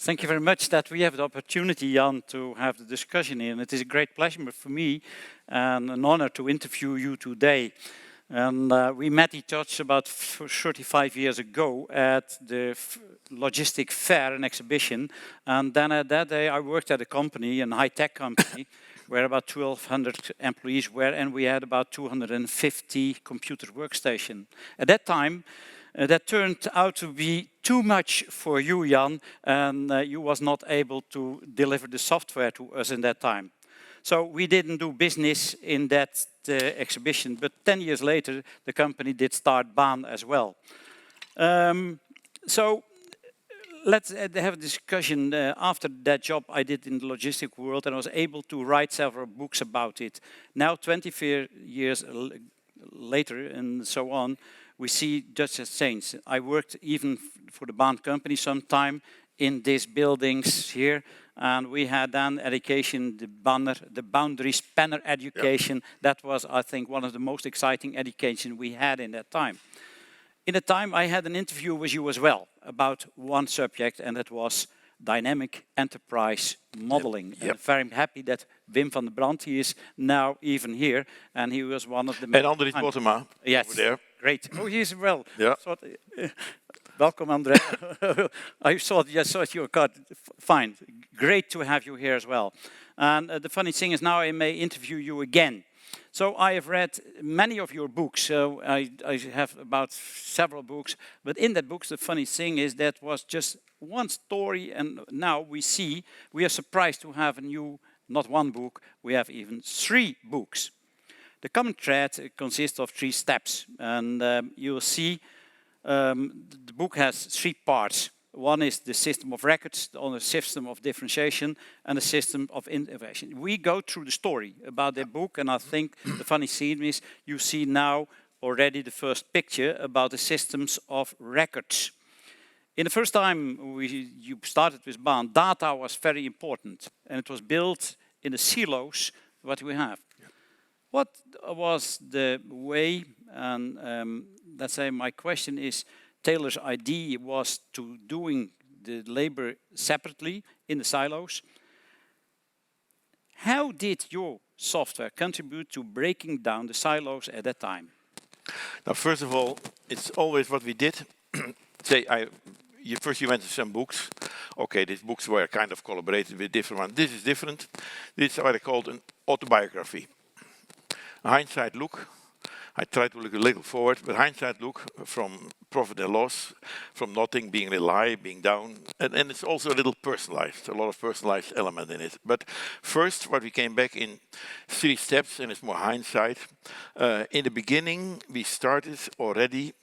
Thank you very much that we have the opportunity, Jan, to have the discussion here. And it is a great pleasure for me and an honor to interview you today. And we met each other about 35 years ago at the logistic fair and exhibition. And then at that day, I worked at a company, a high-tech company, where about 1,200 employees were, and we had about 250 computer workstations. At that time, that turned out to be too much for you, Jan, and you was not able to deliver the software to us in that time. So we didn't do business in that exhibition, but 10 years later, the company did start Baan as well. So let's have a discussion. After that job I did in the logistic world, and I was able to write several books about it. Now, 24 years later and so on, we see just a change. I worked even for the Baan Company some time in these buildings here, and we had then education, the boundary spanner education. Yep. That was, I think, one of the most exciting education we had in that time. In the time, I had an interview with you as well about one subject, and that was dynamic enterprise modeling. Yep. Yep. I'm very happy that Wim van der Brand, he is now even here, and he was one of the... And Andries Bottema, yes, over there. Great. Oh, he is well. Yeah. Welcome, Andre. I saw your card. Fine. Great to have you here as well. And the funny thing is now I may interview you again. So I have read many of your books. So I have about several books. But in that books, the funny thing is that was just one story. And now we are surprised to have a new, not one book, we have even 3 books. The common thread consists of 3 steps. And you'll see the book has 3 parts. One is the system of records, the system of differentiation, and the system of innovation. We go through the story about the book, and I think the funny thing is you see now already the first picture about the systems of records. In the first time you started with Baan, data was very important, and it was built in the silos what we have. Yeah. What was the way, and let's say my question is, Taylor's idea was to doing the labor separately in the silos. How did your software contribute to breaking down the silos at that time? Now, first of all, it's always what we did. Say, first you went to some books. Okay, these books were kind of collaborated with different ones. This is different. This is what I called an autobiography. A hindsight look. I try to look a little forward, but hindsight look from profit and loss, from nothing being really high, being down, and it's also a little personalized, a lot of personalized element in it. But first, what we came back in 3 steps, and it's more hindsight. In the beginning, we started already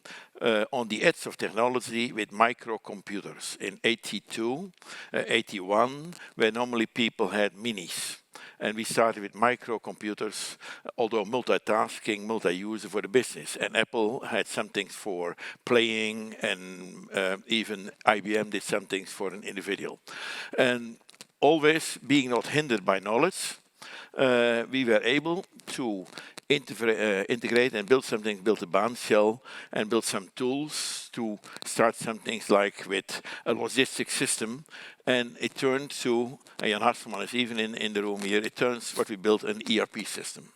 on the edge of technology with microcomputers in 82, 81, where normally people had minis. And we started with microcomputers, although multitasking, multi-user for the business. And Apple had some things for playing, and even IBM did some things for an individual. And always being not hindered by knowledge, we were able to integrate and build something, build a Baan shell, and build some tools to start some things like with a logistics system. And it turned to, and Jan Hartman is even in the room here, it turns what we built an ERP system.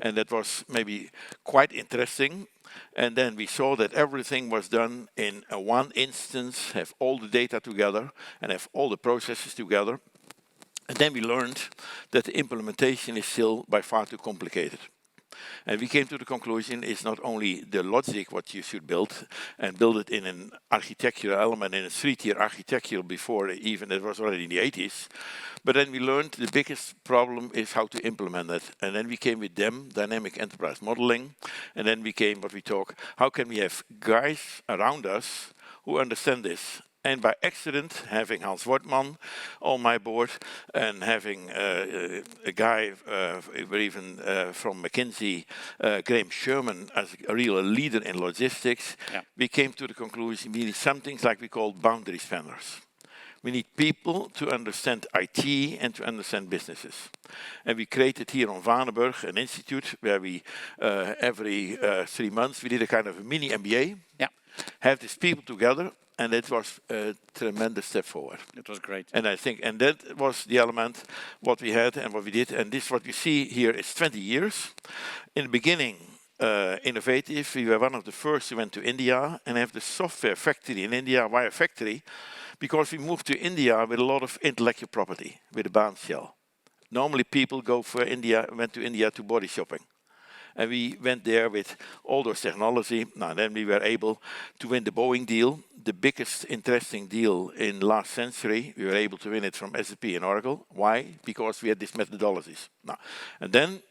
And that was maybe quite interesting. And then we saw that everything was done in one instance, have all the data together, and have all the processes together. And then we learned that the implementation is still by far too complicated. And we came to the conclusion it's not only the logic what you should build, and build it in an architectural element, in a 3-tier architecture before even it was already in the 80s. But then we learned the biggest problem is how to implement it. And then we came with them, dynamic enterprise modeling. And then we came what we talk, how can we have guys around us who understand this? And by accident, having Hans Wortman on my board and having a guy even from McKinsey, Graham Sherman, as a real leader in logistics, we came to the conclusion we need some things like we call boundary spanners. We need people to understand IT and to understand businesses. And we created here on Vanenburg an institute where we, every 3 months, we did a kind of a mini MBA. Yeah. Have these people together and it was a tremendous step forward. It was great. And I think, and that was the element, what we had and what we did. And this, what you see here, is 20 years. In the beginning, innovative. We were one of the first who went to India and have the software factory in India. Why a factory? Because we moved to India with a lot of intellectual property, with a Baan shell. Normally people went to India to body shopping. And we went there with all those technology. Now then we were able to win the Boeing deal, the biggest interesting deal in last century. We were able to win it from SAP and Oracle. Why? Because we had these methodologies. Now, and then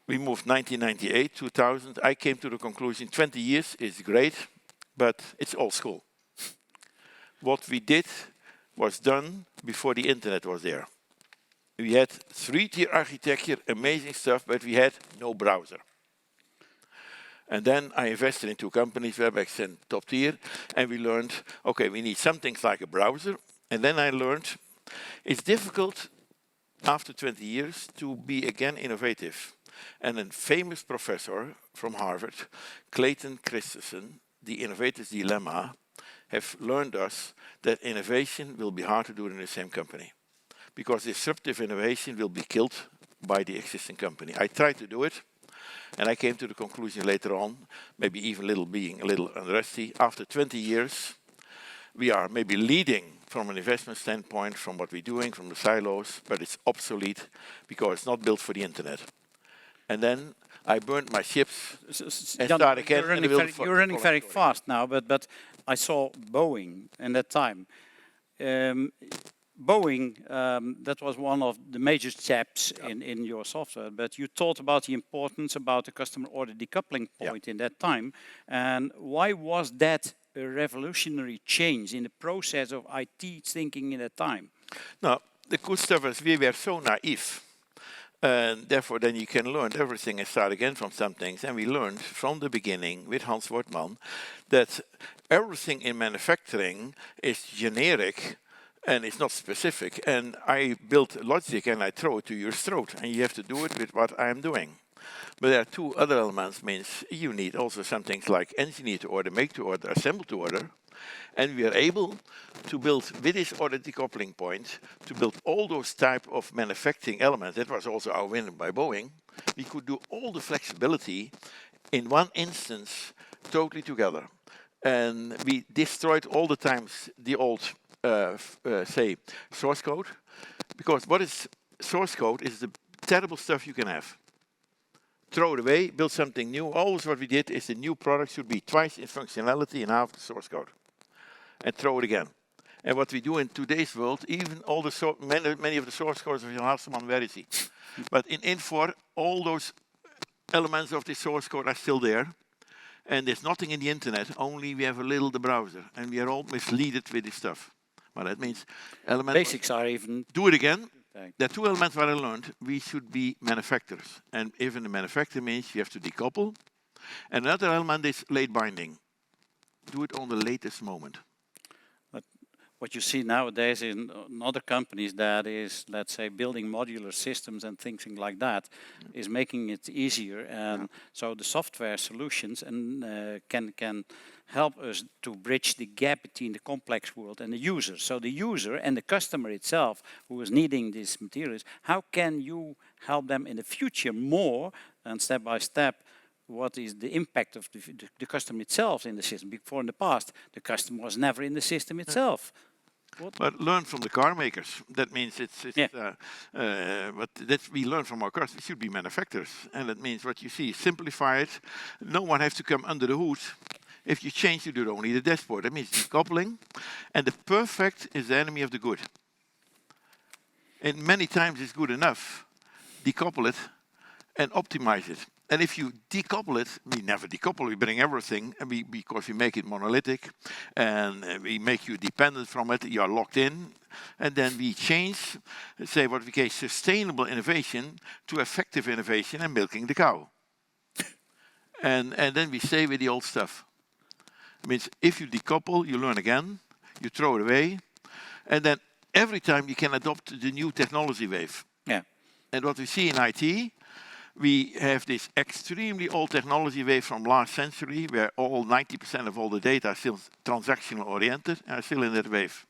we moved 1998, 2000. I came to the conclusion 20 years is great, but it's old school. What we did was done before the internet was there. We had 3-tier architecture, amazing stuff, but we had no browser. And then I invested in 2 companies, WebEx and Top Tier, and we learned, okay, we need something like a browser. And then I learned it's difficult after 20 years to be again innovative. And a famous professor from Harvard, Clayton Christensen, The Innovator's Dilemma, have learned us that innovation will be hard to do in the same company, because disruptive innovation will be killed by the existing company. I tried to do it, and I came to the conclusion later on, maybe even being a little unrusty, after 20 years, we are maybe leading from an investment standpoint, from what we're doing, from the silos, but it's obsolete because it's not built for the internet. And then I burned my ships and Jan, started again. you're running very fast now, but I saw Boeing in that time. Boeing, that was one of the major steps in your software, but you talked about the importance about the customer order decoupling point in that time. And why was that a revolutionary change in the process of IT thinking in that time? Now, the good stuff is we were so naive. And therefore, then you can learn everything and start again from some things. And we learned from the beginning with Hans Wortmann that everything in manufacturing is generic and it's not specific. And I built logic and I throw it to your throat. And you have to do it with what I'm doing. But there are 2 other elements. Means you need also some things like engineer to order, make to order, assemble to order. And we are able to build, with this order decoupling point, to build all those type of manufacturing elements. That was also our win by Boeing. We could do all the flexibility in one instance, totally together. And we destroyed all the times the old, say, source code. Because what is source code is the terrible stuff you can have. Throw it away, build something new. Always what we did is the new product should be twice in functionality and half the source code. And throw it again. And what we do in today's world, even all the many of the source codes of Jan Baan were easy. But in Infor, all those elements of the source code are still there. And there's nothing in the internet, only we have a little the browser. And we are all misleaded with this stuff. But that means elements. Basics are even. Do it again. There are 2 elements what I learned. We should be manufacturers. And even the manufacturer means you have to decouple. And another element is late binding. Do it on the latest moment. What you see nowadays in other companies that is, let's say, building modular systems and things like that, is making it easier. And so the software solutions can help us to bridge the gap between the complex world and the user. So the user and the customer itself, who is needing these materials, how can you help them in the future more and step by step? What is the impact of the customer itself in the system? Before in the past, the customer was never in the system itself. But learn from the car makers. That means but that we learn from our cars. We should be manufacturers, and that means what you see: simplify it. No one has to come under the hood. If you change, you do only the dashboard. That means decoupling, and the perfect is the enemy of the good. And many times it's good enough. Decouple it and optimize it. And if you decouple it, we never decouple, we bring everything, and because we make it monolithic, and we make you dependent from it, you are locked in, and then we change, say what we call sustainable innovation to effective innovation and milking the cow. and then we stay with the old stuff. It means if you decouple, you learn again, you throw it away, and then every time you can adopt the new technology wave. Yeah. And what we see in IT, we have this extremely old technology wave from last century, where 90% of all the data are still transactional oriented, and are still in that wave.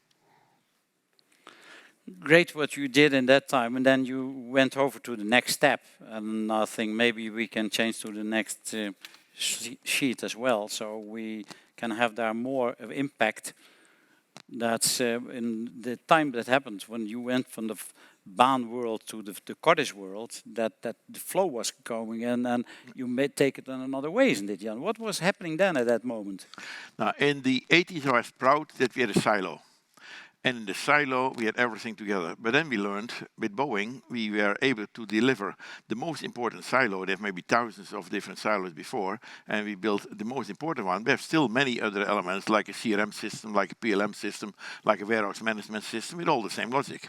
Great what you did in that time, and then you went over to the next step. And I think maybe we can change to the next sheet as well, so we can have there more of impact. That's in the time that happened when you went from the Baan world to the Cordys world, that the flow was going, and you may take it in another way, isn't it, Jan? What was happening then at that moment? Now, in the 80s, I was proud that we had a silo. And in the silo, we had everything together. But then we learned, with Boeing, we were able to deliver the most important silo. There have maybe thousands of different silos before, and we built the most important one. We have still many other elements, like a CRM system, like a PLM system, like a warehouse management system, with all the same logic.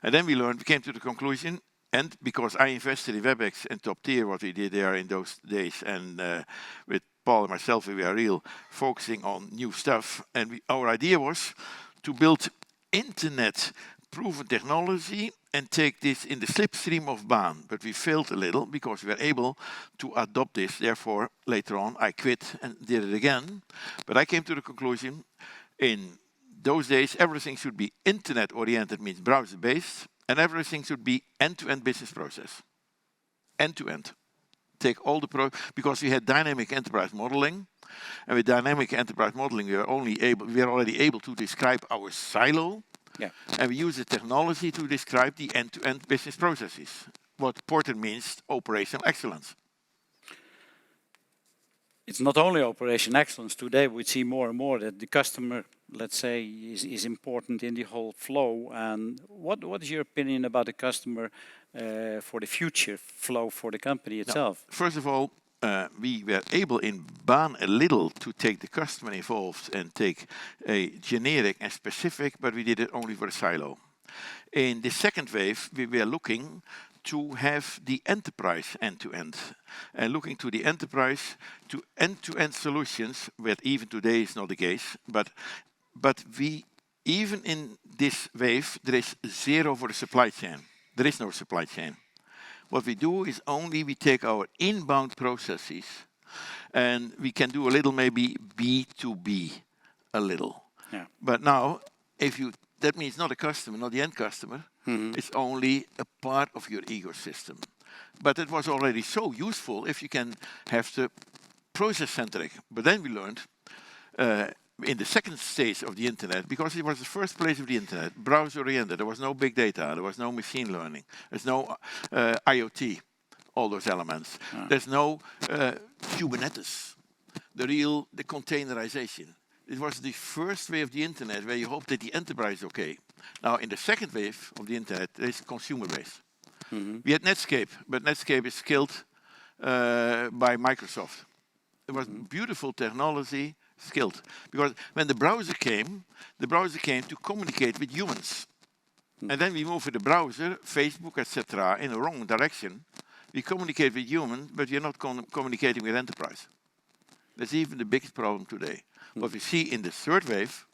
And then we came to the conclusion, and because I invested in WebEx and Top Tier, what we did there in those days, and with Paul and myself, we were focusing on new stuff. And our idea was to build internet-proven technology and take this in the slipstream of Baan. But we failed a little because we were able to adopt this. Therefore, later on, I quit and did it again. But I came to the conclusion, in those days, everything should be internet-oriented, means browser-based, and everything should be end-to-end business process. End-to-end. Take all the because we had dynamic enterprise modeling, and with dynamic enterprise modeling, we are already able to describe our silo, and we use the technology to describe the end-to-end business processes. What Porter means operational excellence. It's not only operation excellence. Today we see more and more that the customer, let's say, is important in the whole flow. And what is your opinion about the customer for the future flow for the company itself? Now, first of all, we were able in Baan a little to take the customer involved and take a generic and specific, but we did it only for a silo. In the second wave, we were looking to have the enterprise end-to-end, and looking to the enterprise to end-to-end solutions, where even today is not the case, but we, even in this wave, there is zero for the supply chain. There is no supply chain. What we do is only we take our inbound processes, and we can do a little maybe B2B, a little. Yeah. But now, that means not a customer, not the end customer. It's only a part of your ecosystem. But it was already so useful if you can have the process-centric. But then we learned in the second stage of the internet, because it was the first place of the internet, browser-oriented, there was no big data, there was no machine learning, there's no IoT, all those elements. There's no Kubernetes, the containerization. It was the first wave of the internet where you hope that the enterprise is okay. Now, in the second wave of the internet, there is consumer base. We had Netscape, but Netscape is killed by Microsoft. It was beautiful technology, skilled. Because when the browser came to communicate with humans. And then we moved with the browser, Facebook, etc., in the wrong direction. We communicate with humans, but we're not communicating with enterprise. That's even the biggest problem today. What we see in the third wave.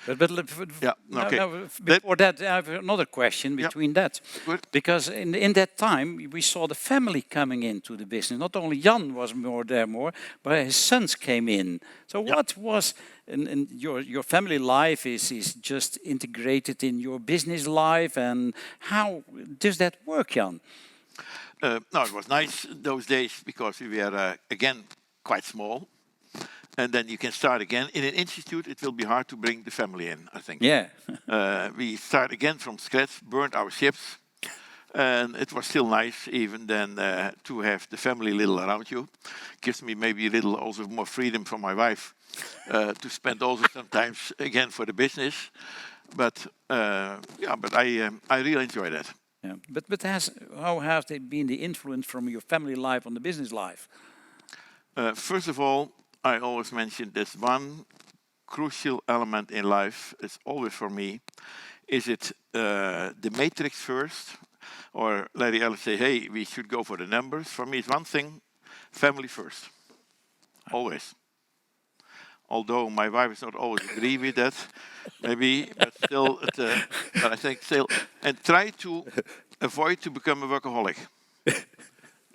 Before that, I have another question between that. Good. Because in that time, we saw the family coming into the business. Not only Jan was more, but his sons came in. So what was, and your family life is just integrated in your business life, and how does that work, Jan? No, it was nice those days because we were, again, quite small. And then you can start again. In an institute, it will be hard to bring the family in, I think. Yeah. We start again from scratch, burned our ships. And it was still nice even then to have the family a little around you. Gives me maybe a little also more freedom from my wife to spend also sometimes again for the business. But I really enjoy that. Yeah. But how has they been the influence from your family life on the business life? First of all, I always mention there's one crucial element in life, it's always for me, is it the matrix first, or Larry Ellis say, hey, we should go for the numbers. For me, it's one thing, family first, always. Although my wife does not always agree with that, maybe, but still, but I think still, and try to avoid to become a workaholic.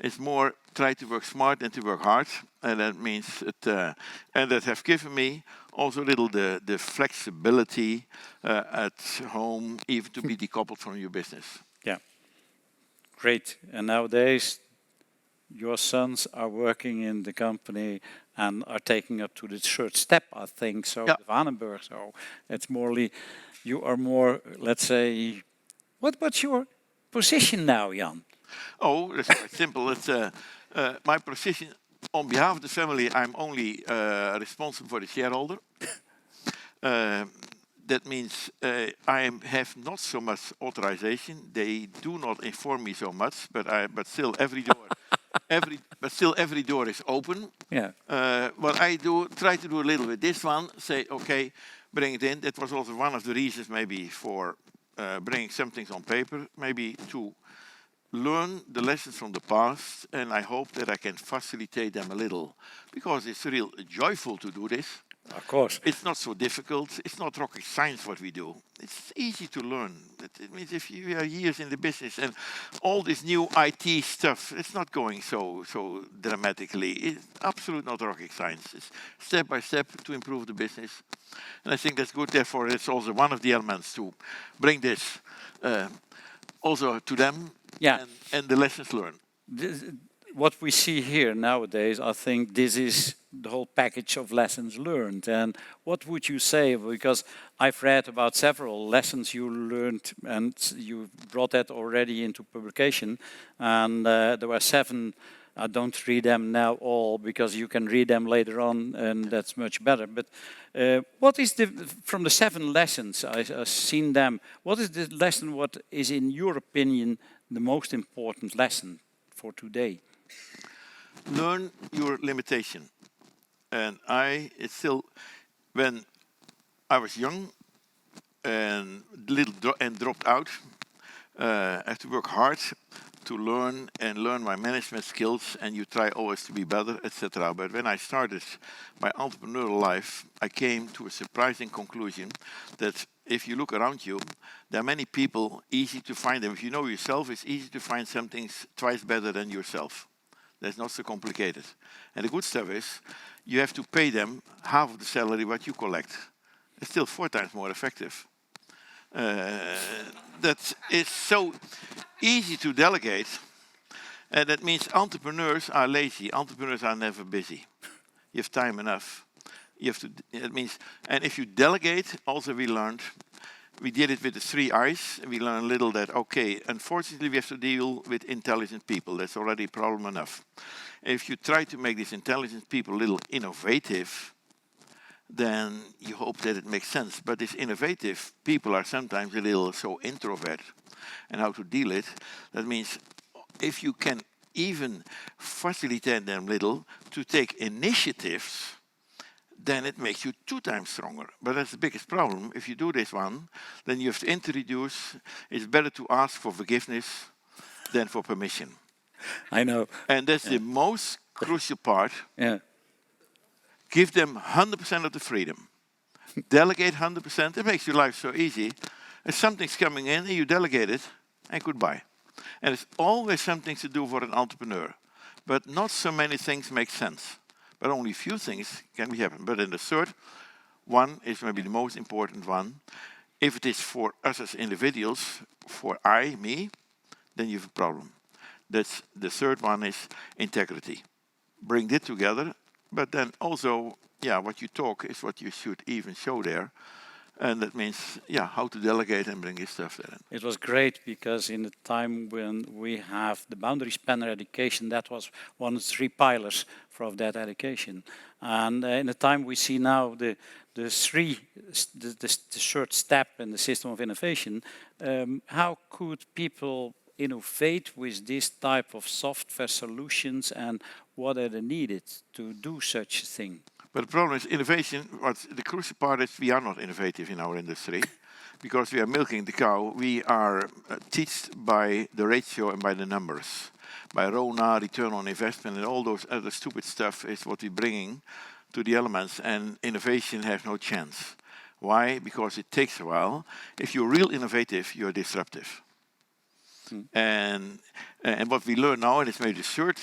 It's more try to work smart than to work hard, and that means it, and that have given me also a little the flexibility at home, even to be decoupled from your business. Yeah, great. And nowadays, your sons are working in the company and are taking up to the third step, I think, so Yeah. the Vanenburg. So it's morely, you are more, let's say, what's your position now, Jan? Oh, that's quite simple. It's my position on behalf of the family. I'm only responsible for the shareholder. That means I have not so much authorization. They do not inform me so much, but still every door is open. Yeah. What I do, try to do a little bit. This one, say, okay, bring it in. That was also one of the reasons maybe for bringing some things on paper, maybe to learn the lessons from the past, and I hope that I can facilitate them a little, because it's real joyful to do this. Of course. It's not so difficult. It's not rocket science what we do. It's easy to learn. It means if you are years in the business and all this new IT stuff, it's not going so dramatically. It's absolutely not rocket science. It's step by step to improve the business. And I think that's good. Therefore, it's also one of the elements to bring this also to them. Yeah. And the lessons learned. What we see here nowadays, I think this is the whole package of lessons learned. And what would you say? Because I've read about several lessons you learned, and you brought that already into publication. And there were 7. I don't read them now all, because you can read them later on, and that's much better. But what is from the 7 lessons, I've seen them, what is the lesson, what is in your opinion the most important lesson for today? Learn your limitation. And it's still, when I was young and dropped out, I have to work hard to learn my management skills, and you try always to be better, etc. But when I started my entrepreneurial life, I came to a surprising conclusion that if you look around you, there are many people, easy to find them. If you know yourself, it's easy to find something twice better than yourself. That's not so complicated. And the good stuff is, you have to pay them half of the salary what you collect. It's still 4 times more effective. That is so easy to delegate. And that means entrepreneurs are lazy. Entrepreneurs are never busy. You have time enough. You have to. It means, and if you delegate, also we learned, we did it with the 3 I's. We learned a little that, okay, unfortunately we have to deal with intelligent people. That's already a problem enough. If you try to make these intelligent people a little innovative, then you hope that it makes sense. But these innovative people are sometimes a little so introvert. And how to deal it, that means if you can even facilitate them a little to take initiatives, then it makes you 2 times stronger. But that's the biggest problem. If you do this one, then you have to introduce, it's better to ask for forgiveness than for permission. I know. And that's the most crucial part. Yeah. Give them 100% of the freedom. Delegate 100%. It makes your life so easy. If something's coming in, and you delegate it, and goodbye. And it's always something to do for an entrepreneur. But not so many things make sense. But only a few things can be happen. But then the third one is maybe the most important one. If it is for us as individuals, for me, then you have a problem. That's the third one is integrity. Bring it together, but then also, what you talk is what you should even show there. And that means, how to delegate and bring this stuff there. It was great, because in the time when we have the boundary spanner education, that was one of the 3 pillars for that education. And in the time we see now the third step in the system of innovation, how could people innovate with this type of software solutions, and what are they needed to do such a thing? But the problem is innovation. What the crucial part is, we are not innovative in our industry because we are milking the cow. We are taught by the ratio and by the numbers, by RONA, return on investment, and all those other stupid stuff is what we're bringing to the elements. And innovation has no chance. Why? Because it takes a while. If you're real innovative, you're disruptive. And what we learn now, and it's maybe the third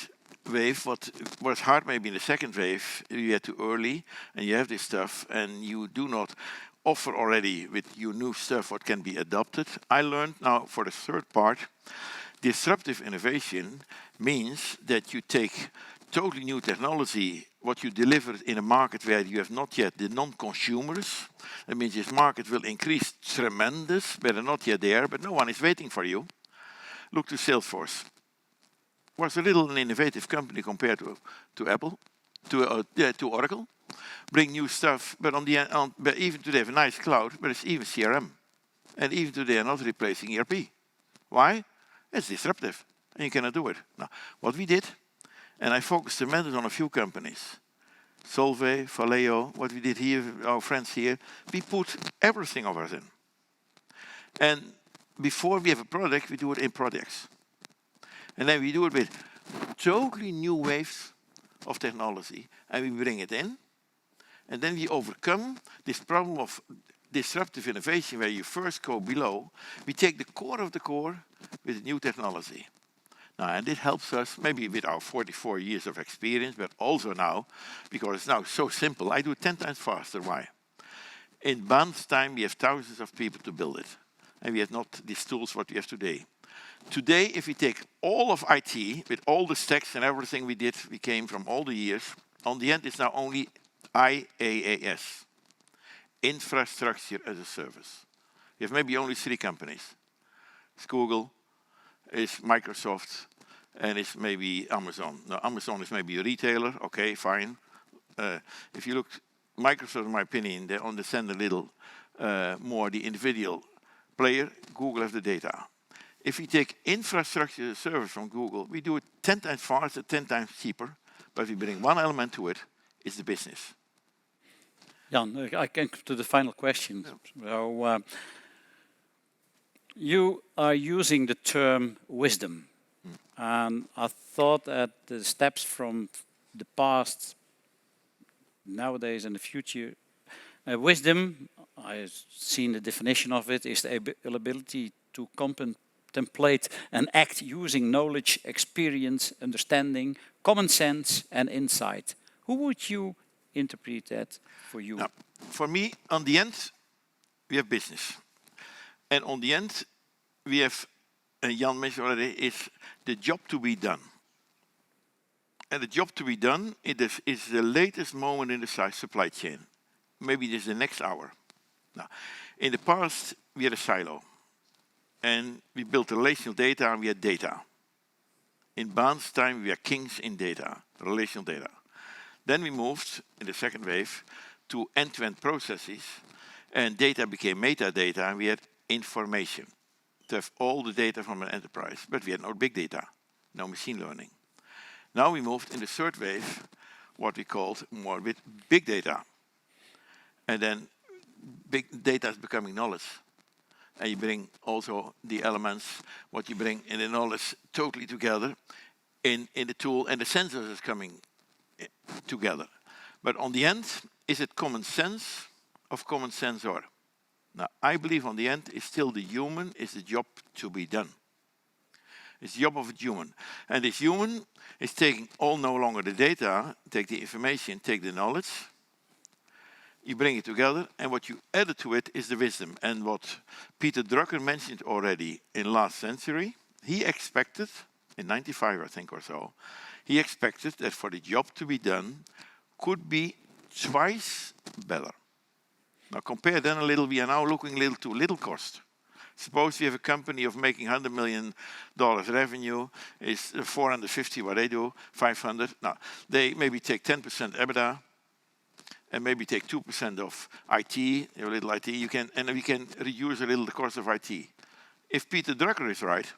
wave, what was hard maybe in the second wave, you are too early, and you have this stuff, and you do not offer already with your new stuff what can be adopted. I learned now for the third part, disruptive innovation means that you take totally new technology, what you deliver in a market where you have not yet the non-consumers. That means this market will increase tremendous, but they're not yet there, but no one is waiting for you. Look to Salesforce. Was a little an innovative company compared to Apple, to Oracle. Bring new stuff, but but even today have a nice cloud, but it's even CRM. And even today are not replacing ERP. Why? It's disruptive, and you cannot do it. Now, what we did, and I focused tremendous on a few companies, Solvay, Valeo, what we did here, our friends here, we put everything of us in. And before we have a product, we do it in projects. And then we do it with totally new waves of technology, and we bring it in, and then we overcome this problem of disruptive innovation where you first go below. We take the core of the core with new technology. Now, and it helps us maybe with our 44 years of experience, but also now, because it's now so simple, I do it 10 times faster. Why? In Baan's time, we have thousands of people to build it, and we have not these tools what we have today. Today, if we take all of IT, with all the stacks and everything we did, we came from all the years, on the end it's now only IaaS, Infrastructure as a Service. You have maybe only 3 companies. It's Google, it's Microsoft, and it's maybe Amazon. Now, Amazon is maybe a retailer, okay, fine. If you look, Microsoft, in my opinion, they understand a little more the individual player. Google has the data. If we take infrastructure as a service from Google, we do it 10 times faster, 10 times cheaper, but we bring one element to it, it's the business. Jan, I can come to the final question. So, you are using the term wisdom. And I thought that the steps from the past, nowadays and the future, wisdom, I've seen the definition of it, is the ability to contemplate and act using knowledge, experience, understanding, common sense and insight. Who would you interpret that for you? Now, for me, on the end, we have business. And on the end, we have, and Jan mentioned already, is the job to be done. And the job to be done is the latest moment in the supply chain. Maybe it is the next hour. Now, in the past, we had a silo. And we built relational data, and we had data. In Baan's time, we are kings in data, relational data. Then we moved, in the second wave, to end-to-end processes, and data became metadata, and we had information to have all the data from an enterprise. But we had no big data, no machine learning. Now we moved in the third wave, what we called more with big data. And then big data is becoming knowledge. And you bring also the elements, what you bring in the knowledge totally together in the tool, and the sensors is coming together. But on the end, is it common sense of common sensor? Now, I believe on the end is still the human is the job to be done. It's the job of a human. And this human is taking no longer the data, take the information, take the knowledge, you bring it together, and what you add to it is the wisdom. And what Peter Drucker mentioned already in last century, he expected, in 95 I think or so, he expected that for the job to be done could be twice better. Now compare then a little, we are now looking a little to little cost. Suppose you have a company of making $100 million revenue, is 450 what they do, 500. Now, they maybe take 10% EBITDA, and maybe take 2% of IT, a little IT, and we can reduce a little the cost of IT. If Peter Drucker is right,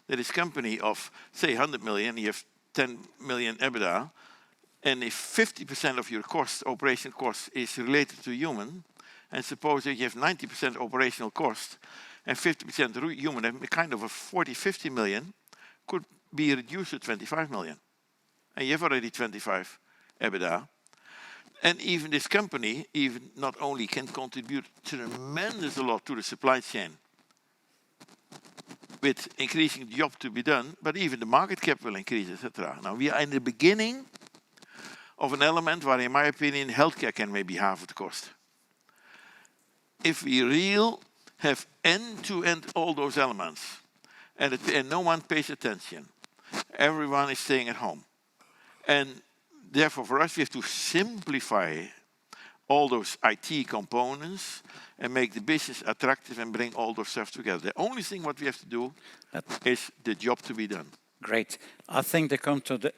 that his company of, say, 100 million, you have 10 million EBITDA, and if 50% of your cost, operational cost, is related to human, and suppose that you have 90% operational cost, and 50% human, and kind of a 40, 50 million could be reduced to 25 million. And you have already 25 EBITDA. And even this company, even not only can contribute tremendous a lot to the supply chain, with increasing the job to be done, but even the market cap will increase, etc. Now we are in the beginning of an element where, in my opinion, healthcare can maybe halve the cost. If we have end-to-end all those elements, and no one pays attention, everyone is staying at home. And therefore, for us, we have to simplify all those IT components and make the business attractive and bring all those stuff together. The only thing what we have to do is the job to be done. Great. I think they come to the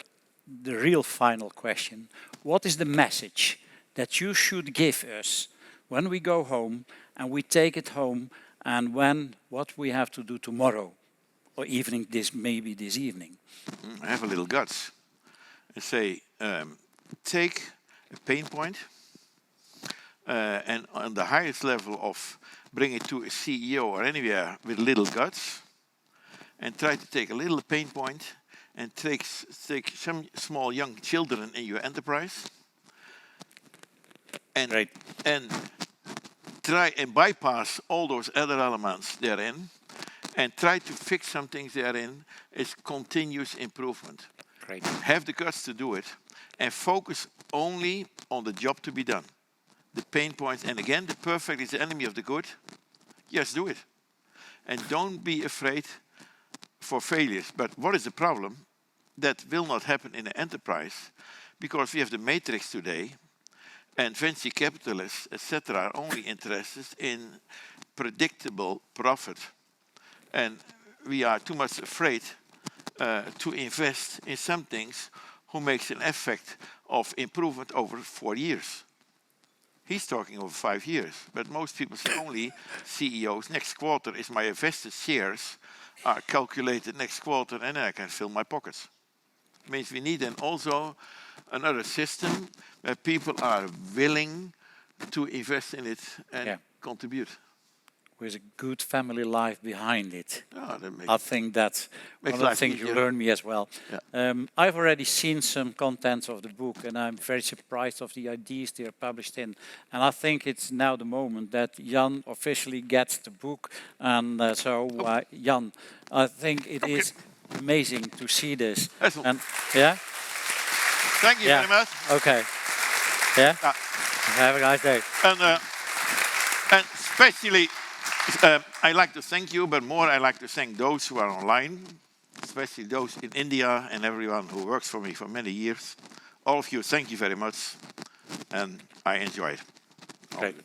real final question. What is the message that you should give us when we go home and we take it home, and what we have to do tomorrow or evening, maybe this evening? Have a little guts and say, take a pain point and on the highest level of bring it to a CEO or anywhere with little guts, and try to take a little pain point and take some small young children in your enterprise and try and bypass all those other elements therein and try to fix some things therein. Is continuous improvement. Great. Have the guts to do it and focus only on the job to be done. The pain points, and again, the perfect is the enemy of the good. Yes, do it. And don't be afraid for failures. But what is the problem? That will not happen in an enterprise because we have the matrix today, and venture capitalists, etc., are only interested in predictable profit. And we are too much afraid to invest in some things who makes an effect of improvement over 4 years. He's talking over 5 years, but most people say only CEOs, next quarter is my invested shares are calculated next quarter and then I can fill my pockets. Means we need then also another system where people are willing to invest in it and contribute. With a good family life behind it. Oh, I think that's one of the things you learned me as well. Yeah. I've already seen some contents of the book, and I'm very surprised of the ideas they are published in. And I think it's now the moment that Jan officially gets the book. And Jan, I think it is amazing to see this. And yeah. Thank you very much. Okay. Yeah. Have a nice day. And especially. I like to thank you, but more I like to thank those who are online, especially those in India and everyone who works for me for many years. All of you, thank you very much, and I enjoyed it. Great.